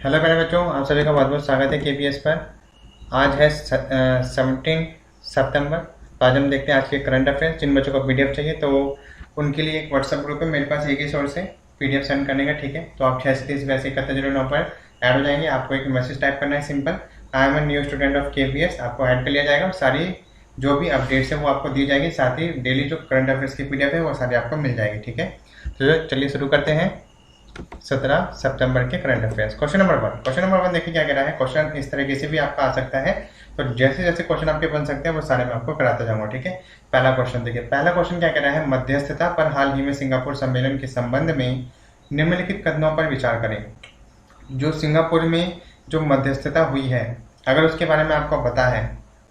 Hello मेरे बच्चों, आप सभी का बहुत बहुत स्वागत है केपीएस पर। आज है 17 सितंबर। तो आज हम देखते हैं आज के करंट अफेयर्स। जिन बच्चों को पीडीएफ चाहिए तो उनके लिए एक व्हाट्सएप ग्रुप है मेरे पास, एक ही सोर्स है पीडीएफ सेंड करने का, ठीक है। तो आप 6 से 30 वैसे 7109 पर ऐड हो जाएंगे। आपको एक मैसेज टाइप करना है, simple, I am a new student of KPS. आपको ऐड कर लिया जाएगा और सारी जो भी अपडेट्स है वो आपको दी जाएगी। साथ ही डेली जो करंट अफेयर्स की पीडीएफ है वो सारी आपको मिल जाएगी, ठीक है। तो चलिए शुरू करते हैं 17 सितंबर के current affairs. Question number one देखिए क्या कह रहा है। क्वेश्चन इस तरीके से भी आपका आ सकता है, तो जैसे जैसे क्वेश्चन आपके बन सकते हैं वो सारे मैं आपको कराता जाऊंगा, ठीक है। पहला क्वेश्चन देखिए, पहला क्वेश्चन क्या कह रहा है, मध्यस्थता पर हाल ही में सिंगापुर सम्मेलन के संबंध में निम्नलिखित कदमों पर विचार करें। जो सिंगापुर में जो मध्यस्थता हुई है, अगर उसके बारे में आपको पता है,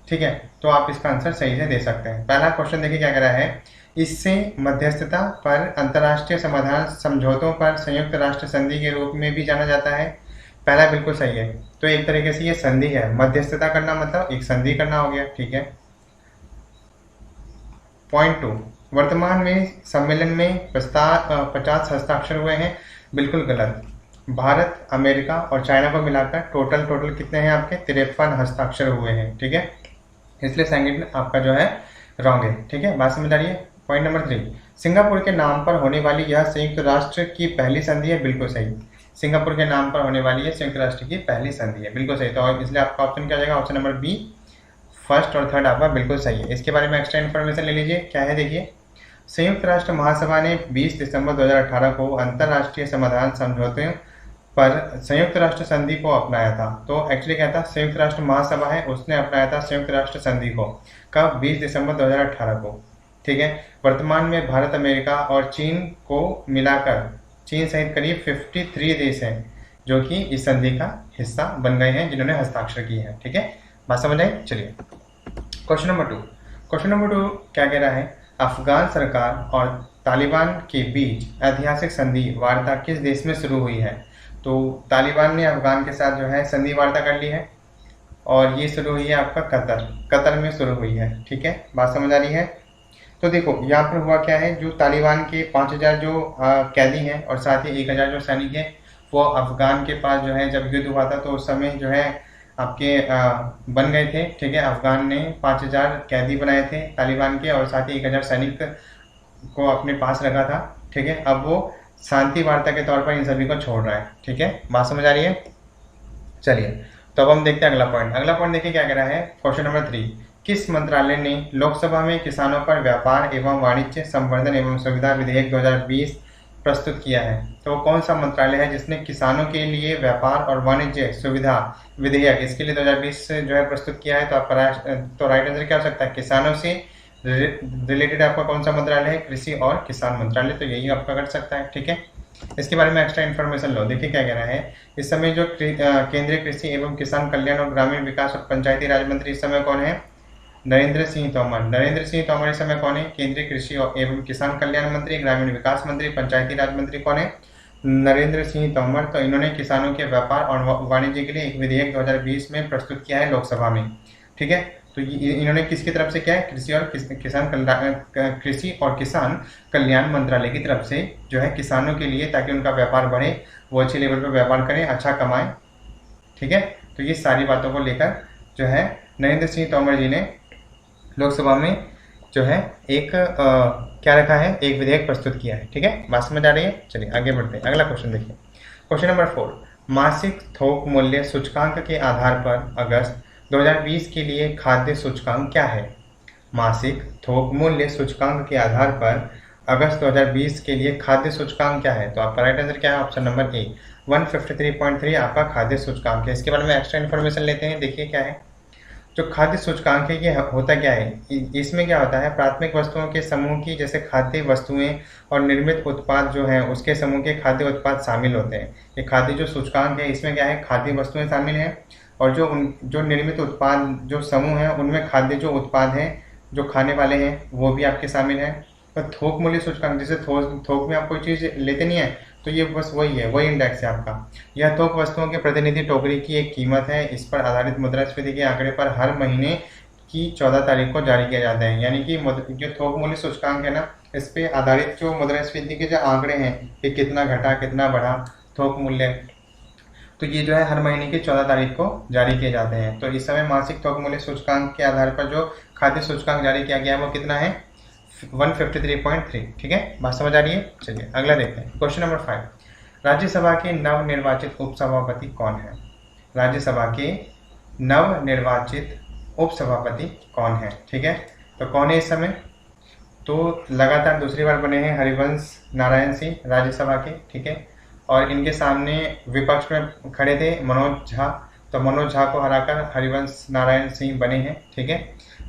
ठीक है, तो आप इसका आंसर सही से दे सकते हैं। पहला क्वेश्चन देखिए क्या कह रहा है, इससे मध्यस्थता पर अंतर्राष्ट्रीय समाधान समझौतों पर संयुक्त राष्ट्र संधि के रूप में भी जाना जाता है। पहला बिल्कुल सही है। तो एक तरीके से ये संधि है, मध्यस्थता करना मतलब एक संधि करना हो गया, ठीक है। पॉइंट 2, वर्तमान में सम्मेलन में प्रस्ताव 50 हस्ताक्षर हुए हैं। बिल्कुल गलत। भारत, अमेरिका और चाइना को मिलाकर टोटल कितने हैं आपके, 53 हस्ताक्षर हुए हैं, ठीक है। इसलिए सेकंड आपका जो है रॉन्ग है, ठीक है। बात समझ आ रही है। पॉइंट नंबर 3, सिंगापुर के नाम पर होने वाली यह संयुक्त राष्ट्र की पहली संधि है। बिल्कुल सही। सिंगापुर के नाम पर होने वाली है संयुक्त राष्ट्र की पहली संधि है, बिल्कुल सही। तो इसलिए आपका ऑप्शन क्या जाएगा, ऑप्शन नंबर बी, फर्स्ट और थर्ड आपका बिल्कुल सही है। इसके बारे में एक्स्ट्रा इन्फॉर्मेशन ले लीजिए, क्या है देखिए। संयुक्त राष्ट्र महासभा ने 20 दिसंबर 2018 को अंतर्राष्ट्रीय समाधान समझौते पर संयुक्त राष्ट्र संधि को अपनाया था। तो एक्चुअली क्या था, संयुक्त राष्ट्र महासभा है उसने अपनाया था संयुक्त राष्ट्र संधि को, कब, 20 दिसंबर 2018 को, ठीक है। वर्तमान में भारत, अमेरिका और चीन को मिलाकर चीन सहित करीब 53 देश हैं जो कि इस संधि का हिस्सा बन गए हैं, जिन्होंने हस्ताक्षर किए हैं, ठीक है। बात समझ आई। चलिए क्वेश्चन नंबर 2 क्या कह रहा है, अफगान सरकार और तालिबान के बीच ऐतिहासिक संधि वार्ता किस देश में शुरू हुई है। तो तालिबान ने अफगान के साथ जो है संधि वार्ता कर ली है और ये शुरू हुई है आपका कतर में शुरू हुई है, ठीक है। बात समझ आ रही है। तो देखो यहाँ पर हुआ क्या है, जो तालिबान के 5000 जो कैदी हैं और साथ ही 1000 जो सैनिक हैं, वो अफगान के पास जो है जब युद्ध हुआ था तो उस समय जो है आपके बन गए थे, ठीक है। अफगान ने 5000 कैदी बनाए थे तालिबान के और साथ ही 1000 सैनिक को अपने पास रखा था, ठीक है। अब वो शांति वार्ता के तौर पर इन सभी को छोड़ रहा है, ठीक है। बात समझ आ रही है। चलिए तो अब हम देखते हैं अगला पॉइंट देखिए क्या कह रहा है। क्वेश्चन नंबर 3, किस मंत्रालय ने लोकसभा में किसानों पर व्यापार एवं वाणिज्य संवर्धन एवं सुविधा विधेयक 2020 प्रस्तुत किया है। तो कौन सा मंत्रालय है जिसने किसानों के लिए व्यापार और वाणिज्य सुविधा विधेयक इसके लिए 2020 जो है प्रस्तुत किया है। तो आपका राइट आंसर क्या हो सकता है, किसानों से रिलेटेड आपका कौन सा मंत्रालय है, कृषि और किसान मंत्रालय। तो यही आपका कर सकता है, ठीक है। इसके बारे में एक्स्ट्रा इन्फॉर्मेशन लो, देखिए क्या कह रहा है। इस समय जो केंद्रीय कृषि एवं किसान कल्याण और ग्रामीण विकास और पंचायती राज मंत्री इस समय कौन है, नरेंद्र सिंह तोमर इस समय कौन है, केंद्रीय कृषि एवं किसान कल्याण मंत्री, ग्रामीण विकास मंत्री, पंचायती राज मंत्री कौन है, नरेंद्र सिंह तोमर। तो इन्होंने किसानों के व्यापार और वाणिज्य के लिए एक विधेयक 2020 में प्रस्तुत किया है लोकसभा में, ठीक है। तो इन्होंने किसकी तरफ से किया है, कृषि और किसान कल्याण मंत्रालय की तरफ से जो है किसानों के लिए, ताकि उनका व्यापार बढ़े, वो अच्छे लेवल पर व्यापार करें, अच्छा कमाएं, ठीक है। तो ये सारी बातों को लेकर जो है नरेंद्र सिंह तोमर जी ने लोकसभा में जो है एक क्या रखा है, एक विधेयक प्रस्तुत किया है, ठीक है। बात समझ आ रही है। चलिए आगे बढ़ते हैं। अगला क्वेश्चन देखिए, क्वेश्चन नंबर 4, मासिक थोक मूल्य सूचकांक के आधार पर अगस्त 2020 के लिए खाद्य सूचकांक क्या है। मासिक थोक मूल्य सूचकांक के आधार पर अगस्त 2020 के लिए खाद्य सूचकांक क्या है। तो आपका राइट आंसर क्या है, ऑप्शन नंबर ए, 153.3 आपका खाद्य सूचकांक है। इसके बारे में एक्स्ट्रा इन्फॉर्मेशन लेते हैं, देखिए क्या है। जो खाद्य सूचकांक है ये होता क्या है, इसमें क्या होता है, प्राथमिक वस्तुओं के समूह की, जैसे खाद्य वस्तुएं और निर्मित उत्पाद जो हैं उसके समूह के खाद्य उत्पाद शामिल होते हैं। ये खाद्य जो सूचकांक है इसमें क्या है, खाद्य वस्तुएं शामिल हैं और जो निर्मित उत्पाद जो समूह हैं उनमें खाद्य जो उत्पाद हैं जो खाने वाले हैं वो भी आपके शामिल हैं। तो थोक मूल्य सूचकांक, जैसे थोक में आप कोई चीज़ लेते नहीं है तो ये बस वही है, वही इंडेक्स है आपका। यह थोक वस्तुओं के प्रतिनिधि टोकरी की एक कीमत है। इस पर आधारित मुद्रास्फीति के आंकड़े पर हर महीने की 14 तारीख को जारी किया जाता है। यानी कि जो थोक मूल्य सूचकांक है ना, इस पे आधारित जो मुद्रास्फीति के जो आंकड़े हैं कि कितना घटा कितना बढ़ा थोक मूल्य, तो ये जो है हर महीने की 14 तारीख को जारी किए जाते हैं। तो इस समय मासिक थोक मूल्य सूचकांक के आधार पर जो खाद्य सूचकांक जारी किया गया है वो कितना है, 153.3। ठीक है, बात समझ आ रही है। चलिए अगला देखते हैं, क्वेश्चन नंबर 5। राज्यसभा के नवनिर्वाचित उपसभापति कौन है? राज्यसभा के नवनिर्वाचित उपसभापति कौन है? ठीक है, तो कौन है इस समय? तो लगातार दूसरी बार बने हैं हरिवंश नारायण सिंह राज्यसभा के। ठीक है, और इनके सामने विपक्ष में खड़े थे मनोज झा, तो मनोज झा को हराकर हरिवंश नारायण सिंह बने हैं। ठीक है,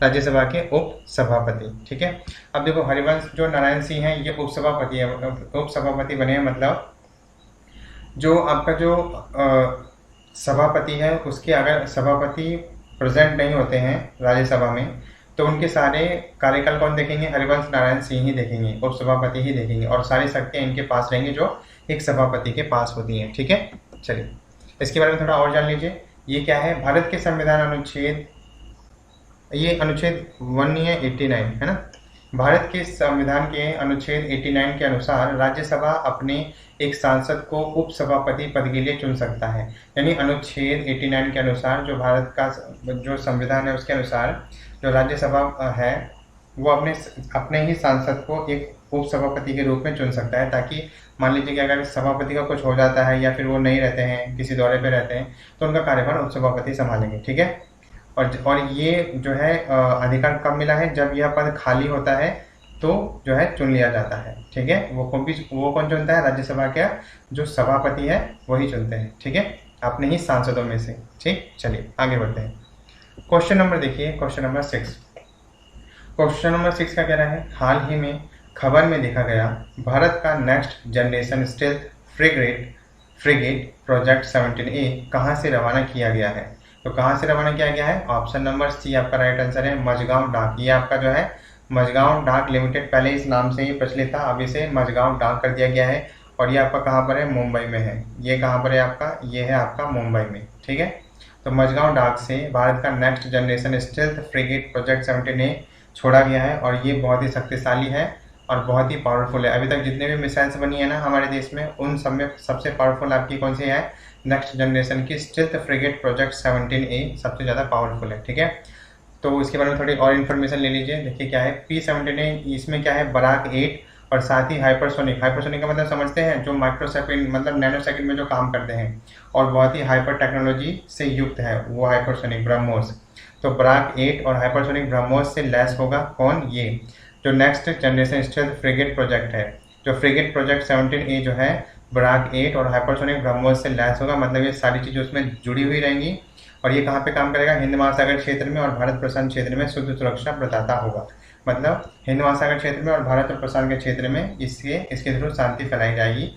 राज्यसभा के उप सभापति। ठीक है, अब देखो हरिवंश जो नारायण सिंह है ये उपसभापति है, उपसभापति बने हैं, मतलब जो आपका जो सभापति है उसके अगर सभापति प्रेजेंट नहीं होते हैं राज्यसभा में तो उनके सारे कार्यकाल कौन देखेंगे? हरिवंश नारायण सिंह ही देखेंगे, उपसभापति ही देखेंगे, और सारी शक्तियाँ इनके पास रहेंगी जो एक सभापति के पास होती हैं। ठीक है, चलिए इसके बारे में थोड़ा और जान लीजिए। ये क्या है? भारत के संविधान अनुच्छेद, ये अनुच्छेद 89 है ना। भारत के संविधान के अनुच्छेद 89 के अनुसार राज्यसभा अपने एक सांसद को उपसभापति पद के लिए चुन सकता है। यानी अनुच्छेद 89 के अनुसार जो भारत का जो संविधान है उसके अनुसार जो राज्यसभा है वो अपने ही सांसद को एक उपसभापति के रूप में चुन सकता है, ताकि मान लीजिए कि अगर सभापति का कुछ हो जाता है या फिर वो नहीं रहते हैं, किसी दौरे पे रहते हैं, तो उनका कार्यभार उपसभापति संभालेंगे। ठीक है, और ये जो है अधिकार कब मिला है? जब यह पद खाली होता है तो जो है चुन लिया जाता है। ठीक है, वो कौन चुनता है? राज्यसभा का जो सभापति है वही चुनते हैं। ठीक है, अपने ही सांसदों में से। ठीक, चलिए आगे बढ़ते हैं। क्वेश्चन नंबर देखिए, क्वेश्चन नंबर 6। क्वेश्चन नंबर 6 का कह रहा है, हाल ही में खबर में देखा गया भारत का next generation stealth frigate project 17A कहाँ से रवाना किया गया है? तो कहाँ से रवाना किया गया है? ऑप्शन नंबर सी आपका राइट आंसर है, मझगांव डाक। ये आपका जो है मझगांव डाक लिमिटेड, पहले इस नाम से ही प्रचलित था, अब इसे मझगांव डाक कर दिया गया है। और ये आपका कहाँ पर है? मुंबई में है। ये कहाँ पर है आपका? ये है आपका मुंबई में। ठीक है, तो मझगांव डाक से भारत का next generation stealth frigate project 17A छोड़ा गया है, और ये बहुत ही शक्तिशाली है और बहुत ही पावरफुल है। अभी तक जितने भी मिसाइल्स बनी है ना हमारे देश में, उन सब में सबसे पावरफुल आपकी कौन सी है? नेक्स्ट जनरेशन की स्टेल्थ फ्रिगेट प्रोजेक्ट 17A सबसे ज़्यादा पावरफुल है। ठीक है, तो इसके बारे में थोड़ी और इन्फॉर्मेशन ले लीजिए। देखिए क्या है P-17A, इसमें क्या है? बराक 8 और साथ ही हाइपरसोनिक का मतलब समझते हैं, जो माइक्रोसेकंड मतलब नैनो सेकंड में जो काम करते हैं और बहुत ही हाइपर टेक्नोलॉजी से युक्त है, वो हाइपरसोनिक ब्रह्मोस। तो बराक 8 और हाइपरसोनिक ब्रह्मोस से लैस होगा कौन? ये जो next generation stealth frigate project है, जो फ्रिगेट प्रोजेक्ट 17A जो है बराक 8 और हाइपरसोनिक ब्रह्मोस से लैस होगा। मतलब ये सारी चीज़ें उसमें जुड़ी हुई रहेंगी, और ये कहाँ पे काम करेगा? हिंद महासागर क्षेत्र में और भारत प्रशांत क्षेत्र में शुद्ध सुरक्षा प्रदाता होगा। मतलब हिंद महासागर क्षेत्र में और भारत और प्रशांत के क्षेत्र में इसके थ्रू शांति फैलाई जाएगी।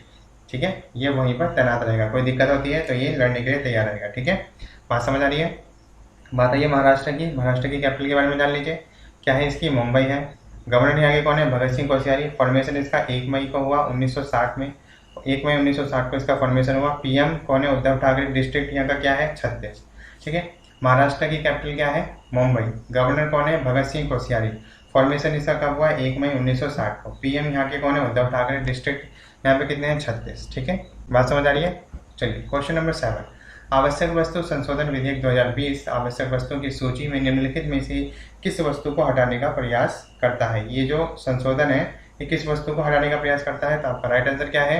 ठीक है, ये वहीं पर तैनात रहेगा। कोई दिक्कत होती है तो ये लड़ने के लिए तैयार रहेगा। ठीक है, बात समझ आ रही है। बात आई है महाराष्ट्र की। महाराष्ट्र की कैपिटल के बारे में जान लीजिए। क्या है इसकी? मुंबई है। गवर्नर यहाँ के कौन है? भगत सिंह कोश्यारी। फॉर्मेशन इसका 1 मई को हुआ 1960 में, 1 मई 1960 को इसका फॉर्मेशन हुआ। पीएम कौन है? उद्धव ठाकरे। डिस्ट्रिक्ट यहाँ का क्या है? छत्तीस। ठीक है, महाराष्ट्र की कैपिटल क्या है? मुंबई। गवर्नर कौन है? भगत सिंह कोश्यारी। फॉर्मेशन इसका कब हुआ? 1 मई 1960 को। पीएम यहाँ के कौन है? उद्धव ठाकरे। डिस्ट्रिक्ट यहाँ पे कितने हैं? 36। ठीक है, बात समझ आ रही है। चलिए क्वेश्चन नंबर 7। आवश्यक वस्तु संशोधन विधेयक 2020 आवश्यक वस्तुओं की सूची में निम्नलिखित में से किस वस्तु को हटाने का प्रयास करता है? ये जो संशोधन है ये किस वस्तु को हटाने का प्रयास करता है? तो आपका राइट आंसर क्या है?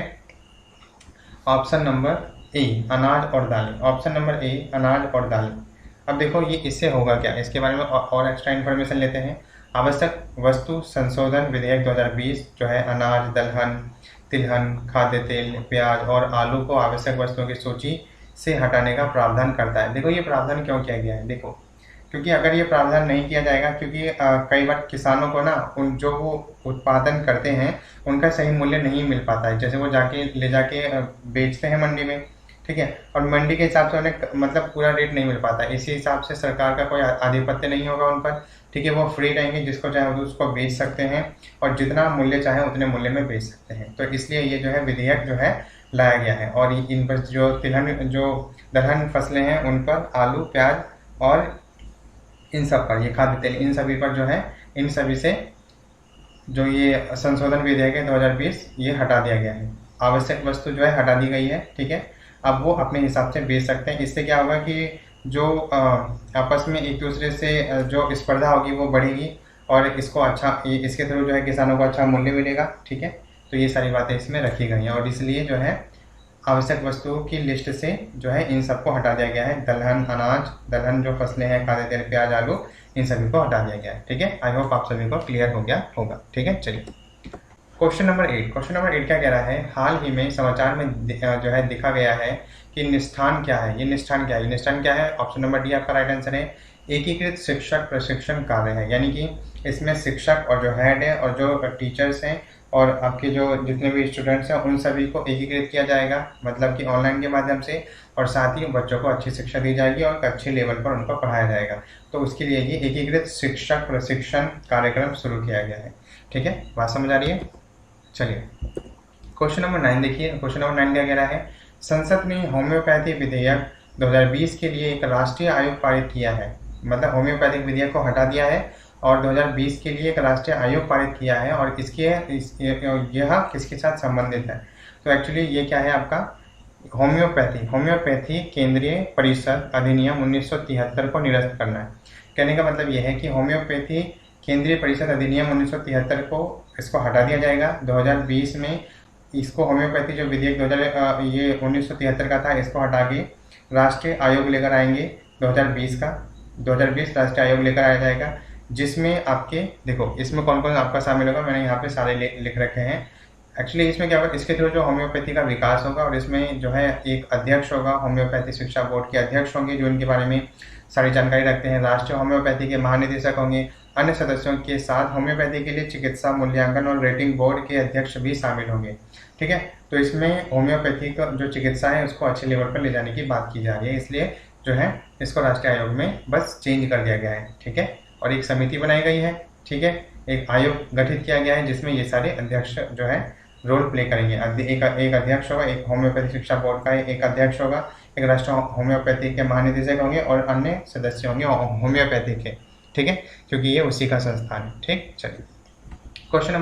ऑप्शन नंबर ए, अनाज और दालें। ऑप्शन नंबर ए, अनाज और दालें। अब देखो ये इससे होगा क्या, इसके बारे में और एक्स्ट्रा इन्फॉर्मेशन लेते हैं। आवश्यक वस्तु संशोधन विधेयक 2020 जो है अनाज, दलहन, तिलहन, खाद्य तेल, प्याज और आलू को आवश्यक वस्तुओं की सूची से हटाने का प्रावधान करता है। देखो ये प्रावधान क्यों किया गया है? देखो क्योंकि अगर ये प्रावधान नहीं किया जाएगा, क्योंकि कई बार किसानों को ना उन जो वो उत्पादन करते हैं उनका सही मूल्य नहीं मिल पाता है। जैसे वो ले जाके बेचते हैं मंडी में, ठीक है, और मंडी के हिसाब से उन्हें मतलब पूरा रेट नहीं मिल पाता। इसी हिसाब से सरकार का कोई आधिपत्य नहीं होगा उन पर। ठीक है, वो फ्री रहेंगे, जिसको चाहे उसको बेच सकते हैं और जितना मूल्य चाहे उतने मूल्य में बेच सकते हैं। तो इसलिए ये जो है विधेयक जो है लाया गया है। और इन पर जो दलहन फसलें हैं उन पर, आलू, प्याज और इन सब पर, ये खाद्य तेल, इन सभी पर जो है, इन सभी से जो ये संशोधन विधेयक है 2020 ये हटा दिया गया है। आवश्यक वस्तु जो है हटा दी गई है। ठीक है, अब वो अपने हिसाब से बेच सकते हैं। इससे क्या होगा कि जो आपस में एक दूसरे से जो स्पर्धा होगी वो बढ़ेगी और इसको इसके थ्रू जो है किसानों को अच्छा मूल्य मिलेगा। ठीक है, तो ये सारी बातें इसमें रखी गई हैं और इसलिए जो है आवश्यक वस्तुओं की लिस्ट से जो है इन सबको हटा दिया गया है। दलहन अनाज, दलहन जो फसलें हैं, खाद्य तेल, प्याज, आलू, इन सभी को हटा दिया गया है। ठीक है, आई होप आप सभी को क्लियर हो गया होगा। ठीक है, चलिए क्वेश्चन नंबर 8 क्या कह रहा है, हाल ही में समाचार में जो है दिखा गया है कि निष्ठान क्या है। ये निष्ठान क्या है? निष्ठान क्या है? ऑप्शन नंबर डी आपका राइट आंसर है। एकीकृत शिक्षक प्रशिक्षण कार्य है, यानी कि इसमें शिक्षक और जो हेड है और जो टीचर्स हैं और आपके जो जितने भी स्टूडेंट्स हैं उन सभी को एकीकृत किया जाएगा, मतलब कि ऑनलाइन के माध्यम से, और साथ ही बच्चों को अच्छी शिक्षा दी जाएगी और अच्छे लेवल पर उनको पढ़ाया जाएगा। तो उसके लिए ये एकीकृत शिक्षक प्रशिक्षण कार्यक्रम शुरू किया गया है। ठीक है, बात समझ आ रही है? चलिए क्वेश्चन नंबर 9 देखिए। क्वेश्चन नंबर 9 क्या कह रहा है, संसद ने होम्योपैथी विधेयक 2020 के लिए एक राष्ट्रीय आयोग पारित किया है। मतलब होम्योपैथिक विधेयक को हटा दिया है और 2020 के लिए एक राष्ट्रीय आयोग पारित किया है और यह किसके साथ संबंधित है? तो एक्चुअली ये क्या है आपका होम्योपैथी केंद्रीय परिषद अधिनियम 1973 को निरस्त करना है। कहने का मतलब यह है कि होम्योपैथी केंद्रीय परिषद अधिनियम 1973 को इसको हटा दिया जाएगा। 2020 में इसको होम्योपैथी जो विधेयक 1973 का था इसको हटा के राष्ट्रीय आयोग लेकर आएंगे। 2020 राष्ट्रीय आयोग लेकर आया जाएगा, जिसमें आपके देखो इसमें कौन कौन आपका शामिल होगा, मैंने यहाँ पे सारे लिख रखे हैं। एक्चुअली इसमें क्या होगा, इसके थ्रू जो होम्योपैथी का विकास होगा और इसमें जो है एक अध्यक्ष होगा, होम्योपैथी शिक्षा बोर्ड के अध्यक्ष होंगे जो इनके बारे में सारी जानकारी रखते हैं। राष्ट्रीय होम्योपैथी के महानिदेशक होंगे। अन्य सदस्यों के साथ होम्योपैथी के लिए चिकित्सा मूल्यांकन और रेटिंग बोर्ड के अध्यक्ष भी शामिल होंगे। ठीक है, तो इसमें होम्योपैथी का जो चिकित्सा है उसको अच्छे लेवल पर ले जाने की बात की जा रही है, इसलिए जो है इसको राष्ट्रीय आयोग में बस चेंज कर दिया गया है। ठीक है, और एक समिति बनाई गई है। ठीक है, एक आयोग गठित किया गया है जिसमें ये सारे अध्यक्ष जो है रोल प्ले करेंगे। एक अध्यक्ष होगा, एक होम्योपैथी शिक्षा बोर्ड का एक अध्यक्ष होगा, एक राष्ट्रीय होम्योपैथी के महानिदेशक होंगे और अन्य सदस्य होंगे होम्योपैथी के। ठीक है, क्योंकि ये उसी का संस्थान है। ठीक, चलिए क्वेश्चन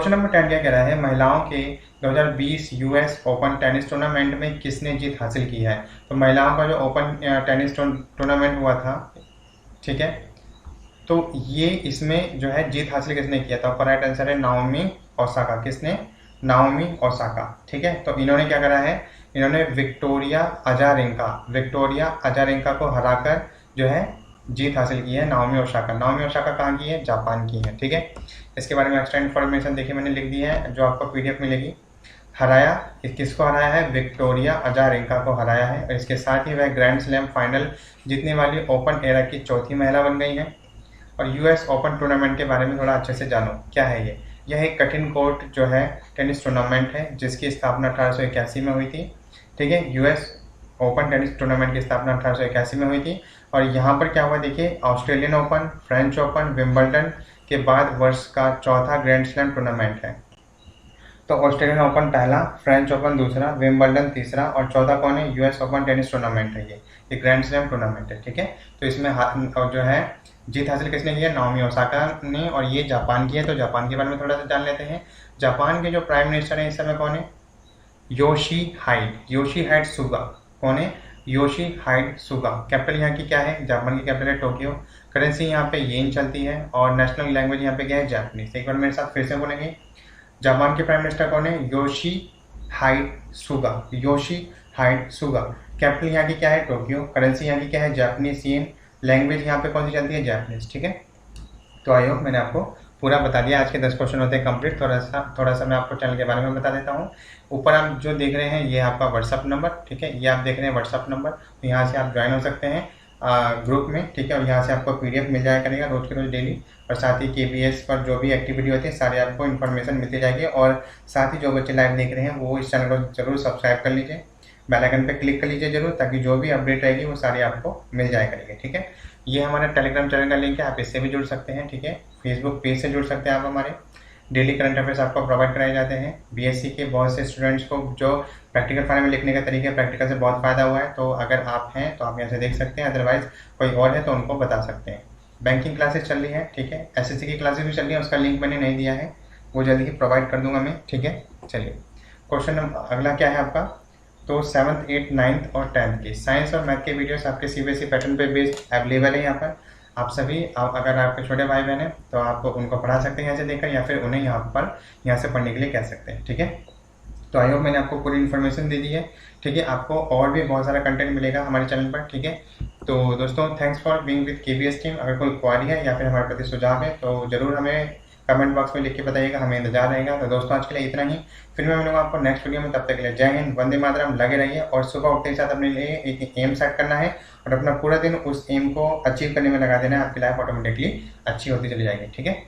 नंबर 10 क्या कह रहा है, महिलाओं के 2020 यूएस ओपन टेनिस टूर्नामेंट में किसने जीत हासिल की है? तो महिलाओं का जो ओपन टेनिस टूर्नामेंट हुआ था, ठीक है, तो ये इसमें जो है जीत हासिल किसने किया था? आपका राइट आंसर है नाओमी ओसाका। किसने? Naomi Osaka. ठीक है, तो इन्होंने क्या करा है, इन्होंने विक्टोरिया अजारेंका को हराकर जो है जीत हासिल की है। नाओमी ओसाका कहाँ की है? जापान की है। ठीक है, इसके बारे में एक्स्ट्रा इन्फॉर्मेशन देखिए मैंने लिख दी है जो आपको पीडीएफ मिलेगी। हराया, किसको हराया है? विक्टोरिया अजारेंका को हराया है और इसके साथ ही वह ग्रैंड स्लैम फाइनल जीतने वाली ओपन एरा की चौथी महिला बन गई है। और यूएस ओपन टूर्नामेंट के बारे में थोड़ा अच्छे से जानो, क्या है ये? यह एक कठिन कोर्ट जो है टेनिस टूर्नामेंट है जिसकी स्थापना 1881 में हुई थी। ठीक है, यूएस ओपन टेनिस टूर्नामेंट की स्थापना 1881 में हुई थी और यहाँ पर क्या हुआ देखिए, Australian open, French open, Wimbledon के बाद वर्ष का चौथा ग्रैंड स्लैम टूर्नामेंट है। तो ऑस्ट्रेलियन ओपन पहला, फ्रेंच ओपन दूसरा, विंबलडन तीसरा और चौथा कौन है? यूएस ओपन टेनिस टूर्नामेंट है। ये ग्रैंड स्लैम टूर्नामेंट है। ठीक है, तो इसमें जो है जीत हासिल किसने की है? नाओमी ओसाका ने, और ये जापान की है। तो जापान के बारे में थोड़ा सा जान लेते हैं। जापान के जो प्राइम मिनिस्टर हैं इस समय कौन है? योशीहाइड सुगा। कौन है? योशीहाइड सुगा। कैपिटल यहाँ की क्या है? जापान की कैपिटल है टोक्यो। करेंसी यहाँ पे येन चलती है और नेशनल लैंग्वेज यहाँ पे क्या है? जापानीज। एक बार मेरे साथ फिर से बोलेंगे, जापान के प्राइम मिनिस्टर कौन है? योशीहाइड सुगा। कैपिटल यहाँ की क्या है? टोक्यो। करेंसी यहाँ की क्या है? Japanese yen. लैंग्वेज यहाँ पे कौन सी चलती है? जापानीज। ठीक है, तो आई होप मैंने आपको पूरा बता दिया। आज के 10 क्वेश्चन होते हैं कंप्लीट। थोड़ा सा मैं आपको चैनल के बारे में बता देता हूँ। ऊपर आप जो देख रहे हैं ये आपका व्हाट्सअप नंबर, ठीक है, ये आप देख रहे हैं व्हाट्सअप नंबर, तो यहाँ से आप ज्वाइन हो सकते हैं ग्रुप में। ठीक है, और यहाँ से आपको पीडीएफ मिल जाया करेगा रोज के रोज डेली, और साथ ही केबीएस पर जो भी एक्टिविटी होती है सारी आपको इन्फॉर्मेशन मिलती जाएगी। और साथ ही जो बच्चे लाइव देख रहे हैं वो इस चैनल को जरूर सब्सक्राइब कर लीजिए, बेल आइकन पे क्लिक कर लीजिए जरूर, ताकि जो भी अपडेट रहेगी वो सारी आपको मिल जाया करेगी। ठीक है, ये हमारा टेलीग्राम चैनल का लिंक है, आप इससे भी जुड़ सकते हैं। ठीक है, फेसबुक पेज से जुड़ सकते हैं आप। हमारे डेली करंट अफेयर्स आपको प्रोवाइड कराए जाते हैं। बीएससी के बहुत से स्टूडेंट्स को जो प्रैक्टिकल फाइल में लिखने का तरीका है, प्रैक्टिकल से बहुत फायदा हुआ है, तो अगर आप हैं तो आप यहाँ से देख सकते हैं, अदरवाइज कोई और है तो उनको बता सकते हैं। बैंकिंग क्लासेस चल रही है, ठीक है, एसएससी की क्लासेस भी चल रही है, उसका लिंक मैंने नहीं दिया है, वो जल्दी ही प्रोवाइड कर दूंगा मैं। ठीक है, चलिए क्वेश्चन अगला क्या है आपका, तो 7th 8th 9th और 10th की साइंस और मैथ के वीडियोस आपके सीबीएसई पैटर्न पे बेस्ड अवेलेबल है यहाँ पर। आप सभी अगर आपके छोटे भाई बहन हैं तो आप उनको पढ़ा सकते हैं यहाँ से देखकर, या फिर उन्हें यहाँ से पढ़ने के लिए कह सकते हैं। ठीक है, तो आई होप मैंने आपको पूरी इन्फॉर्मेशन दे दी है। ठीक है, आपको और भी बहुत सारा कंटेंट मिलेगा हमारे चैनल पर। ठीक है, तो दोस्तों thanks for being with KBS team. अगर कोई क्वारी है या फिर हमारे प्रति सुझाव है तो ज़रूर हमें कमेंट बॉक्स में लिख के बताइएगा, हमें इंतजार रहेगा। तो दोस्तों आज के लिए इतना ही, फिर मैं मिलूंगा आपको नेक्स्ट वीडियो में। तब तक के लिए जय हिंद, वंदे मातरम। लगे रहिए और सुबह उठते ही साथ अपने लिए एक एम सेट करना है और अपना पूरा दिन उस एम को अचीव करने में लगा देना है। आपकी लाइफ ऑटोमेटिकली अच्छी होती चली जाएगी। ठीक है।